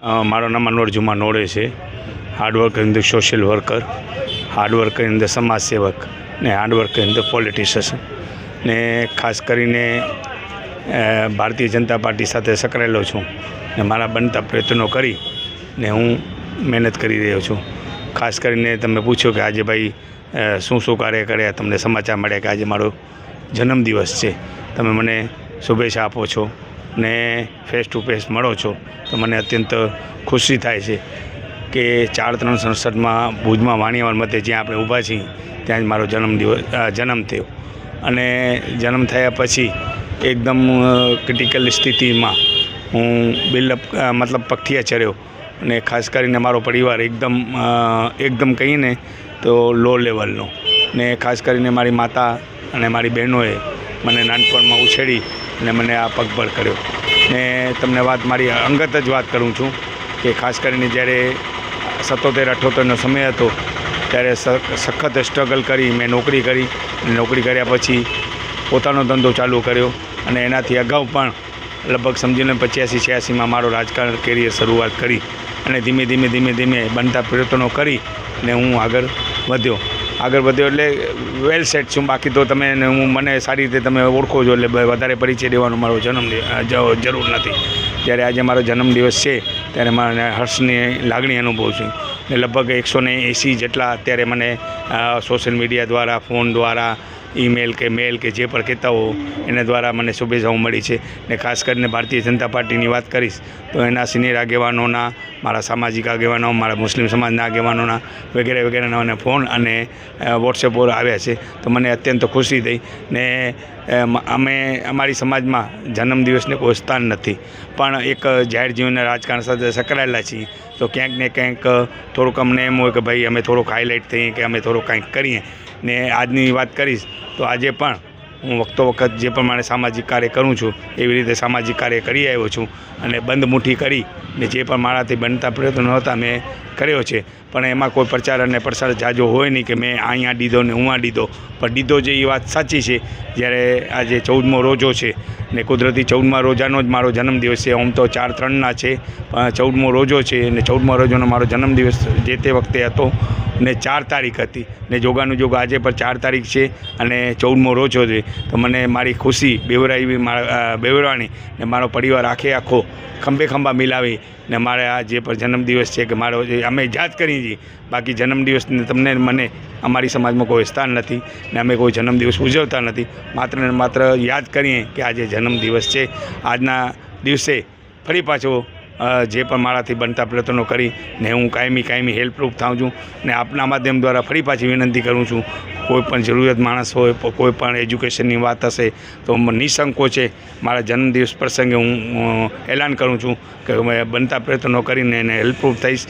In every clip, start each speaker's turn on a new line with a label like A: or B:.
A: મારો નામ અનવર જુમા નોડે છે. Hard work in the social worker, hard work in the સમાજ સેવક ને હાર્ડવર્ક ઇન ધ પોલિટિશિયન ને ખાસ કરીને ભારતીય જનતા પાર્ટી સાથે સંકળાયેલો છું ને મારા બનતા પ્રયત્નો કરી ને હું મહેનત કરી રહ્યો છું. ખાસ કરીને તમે પૂછ્યો કે આજે ભાઈ શું કાર્ય કર્યા, તમને સમાચાર મળ્યા કે આજે મારો જન્મદિવસ છે. તમે મને શુભેચ્છા આપો છો ને ફેસ ટુ ફેસ મળો છો તો મને અત્યંત ખુશી થાય છે કે 4-3 સંસદમાં ભુજમાં વાણિયાવાડ મધ્યે જ્યાં આપણે ઊભા છીએ ત્યાં જ મારો જન્મ થયો અને જન્મ થયા પછી એકદમ ક્રિટિકલ સ્થિતિમાં હું બિલ્ડઅપ મતલબ પગથિયા ચડ્યો અને ખાસ કરીને મારો પરિવાર એકદમ કહીને તો લો લેવલનો ને ખાસ કરીને મારી માતા અને મારી બહેનોએ મને નાનપણમાં ઉછેરી અને મને આ પગભર કર્યો. ને તમને મારી અંગત જ વાત કરું છું કે ખાસ કરીને જ્યારે 77-78નો સમય હતો ત્યારે સખત સ્ટ્રગલ કરી મેં નોકરી કરી. નોકરી કર્યા પછી પોતાનો ધંધો ચાલુ કર્યો અને એનાથી અગાઉ પણ લગભગ સમજીને 85-86માં મારો રાજકારણ કેરિયર શરૂઆત કરી અને ધીમે ધીમે બનતા પ્રયત્નો કરી ને હું આગળ વધ્યો એટલે વેલ સેટ છું. બાકી તો તમે મને સારી રીતે તમે ઓળખો છો એટલે વધારે પરિચય દેવાનો મારો જરૂર નથી. જ્યારે આજે મારો જન્મદિવસ છે ત્યારે મને હર્ષની લાગણી અનુભવું છું ને લગભગ 180 જેટલા અત્યારે મને સોશિયલ મીડિયા દ્વારા, ફોન દ્વારા, ઈમેલ કે મેલ કે જે પણ કહેતા હો એના દ્વારા મને શુભેચ્છાઓ મળી છે. ને ખાસ કરીને ભારતીય જનતા પાર્ટીની વાત કરીશ તો એના સિનિયર આગેવાનોના, મારા સામાજિક આગેવાનો, મારા મુસ્લિમ સમાજના આગેવાનોના વગેરેના મને ફોન અને વોટ્સએપ પર આવ્યા છે તો મને અત્યંત ખુશી થઈ. ને અમારી સમાજમાં જન્મદિવસને કોઈ સ્થાન નથી પણ એક જાહેર જીવનના રાજકારણ સાથે સંકળાયેલા છીએ તો ક્યાંક ને ક્યાંક થોડુંક અમને એમ હોય કે ભાઈ અમે થોડુંક હાઇલાઇટ થઈએ કે અમે થોડુંક કંઈક કરીએ. ને આજની વાત કરીશ તો આજે પણ હું વખત જે પ્રમાણે સામાજિક કાર્ય કરું છું એવી રીતે સામાજિક કાર્ય કરી આવ્યો છું અને બંધ મુઠ્ઠી કરી ને જે પણ મારાથી બનતા પ્રયત્નો હતા મેં કર્યો છે. પણ એમાં કોઈ પ્રચાર અને પ્રસાર જાજો હોય નહીં કે મેં અહીંયા દીધો ને હું આ દીધો, પણ દીધો જે એ વાત સાચી છે. જ્યારે આજે 14મો રોજો છે ને કુદરતી 14મા રોજાનો જ મારો જન્મદિવસ છે. આમ તો 4-3ના છે પણ 14મો રોજો છે અને 14મા રોજાનો મારો જન્મદિવસ જે તે વખતે હતો ને 4 તારીખ હતી ને જોગાનું જોગ આજે પણ 4 તારીખ છે અને 14મો રોજો છે. તો મને મારી ખુશી બેવરાણી ને મારો પરિવાર આખો ખંભા મિલાવી ને મારે આ જે પણ જન્મદિવસ છે કે મારો અમે યાદ કરીએ છીએ. બાકી જન્મદિવસને તમને મને અમારી સમાજમાં કોઈ સ્થાન નથી ને અમે કોઈ જન્મદિવસ ઉજવતા નથી. માત્ર ને માત્ર યાદ કરીએ કે આજે જન્મદિવસ છે. આજના દિવસે ફરી પાછો જે પણ મારાથી બનતા પ્રયત્નો કરી ને હું કાયમી હેલ્પરૂપ થાઉં છું ને આપના માધ્યમ દ્વારા ફરી પાછી વિનંતી કરું છું કોઈ પણ જરૂરિયાત માણસ હોય, કોઈ પણ એજ્યુકેશનની વાત હશે તો નિઃસંકોચ છે મારા જન્મદિવસ પ્રસંગે હું એલાન કરું છું કે મેં બનતા પ્રયત્નો કરીને એને હેલ્પરૂપ થઈશ.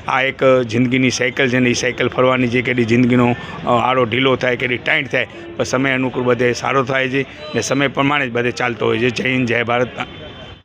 A: આ એક જિંદગીની સાયકલ છે ને એ સાયકલ ફરવાની છે કે જિંદગીનો આડો ઢીલો થાય કે ટાઈટ થાય પણ સમય અનુકૂળ બધે સારો થાય છે ને સમય પ્રમાણે જ બધે ચાલતો હોય છે. જય હિન્દ, જય ભારત.